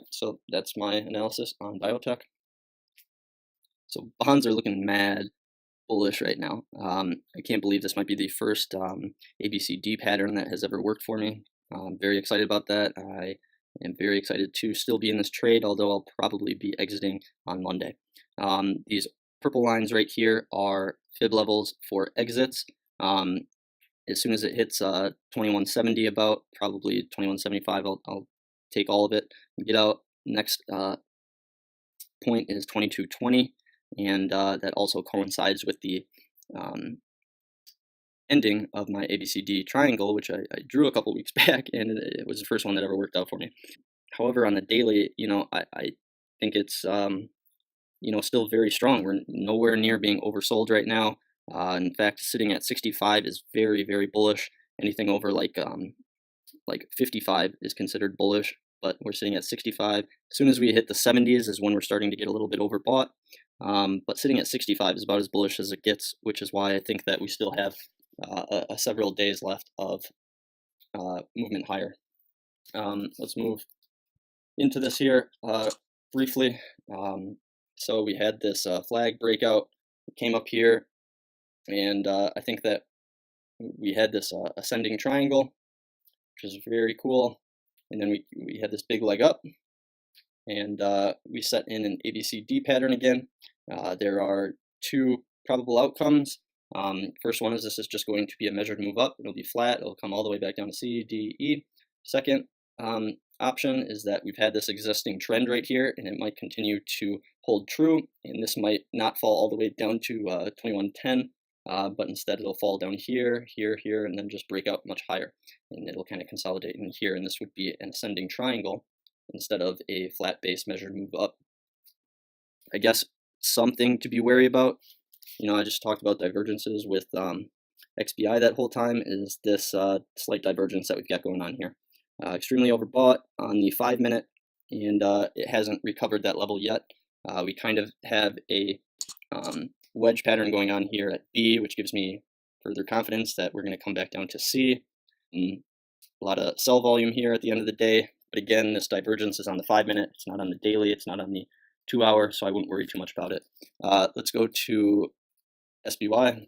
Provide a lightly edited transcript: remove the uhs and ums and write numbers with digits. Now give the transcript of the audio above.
So that's my analysis on biotech. So bonds are looking mad bullish right now. I can't believe this might be the first ABCD pattern that has ever worked for me. I'm very excited about that. I am very excited to still be in this trade, although I'll probably be exiting on Monday. These purple lines right here are fib levels for exits. As soon as it hits 2170 about, probably 2175, I'll take all of it and get out. Next point is 2220. And that also coincides with the ending of my ABCD triangle, which I drew a couple weeks back, and it was the first one that ever worked out for me. However, on the daily, I think it's still very strong. We're nowhere near being oversold right now. In fact, sitting at 65 is very, very bullish. Anything over like 55 is considered bullish, but we're sitting at 65. As soon as we hit the 70s is when we're starting to get a little bit overbought. But sitting at 65 is about as bullish as it gets, which is why I think that we still have several days left of movement higher. Let's move into this here briefly. So we had this flag breakout. It came up here, and I think that we had this ascending triangle, which is very cool. And then we had this big leg up, and we set in an ABCD pattern again. There are two probable outcomes. First one is this is just going to be a measured move up. It'll be flat. It'll come all the way back down to C, D, E. Second option is that we've had this existing trend right here, and it might continue to hold true, and this might not fall all the way down to 2110, but instead it'll fall down here, here, here, and then just break out much higher, and it'll kind of consolidate in here, and this would be an ascending triangle instead of a flat base measured move up. I guess something to be wary about, I just talked about divergences with XBI that whole time, is this slight divergence that we've got going on here. Extremely overbought on the 5-minute, and it hasn't recovered that level yet. We kind of have a wedge pattern going on here at B, which gives me further confidence that we're going to come back down to C. A lot of sell volume here at the end of the day, but again, this divergence is on the 5-minute. It's not on the daily. It's not on the 2-hour, so I wouldn't worry too much about it. Let's go to SBY.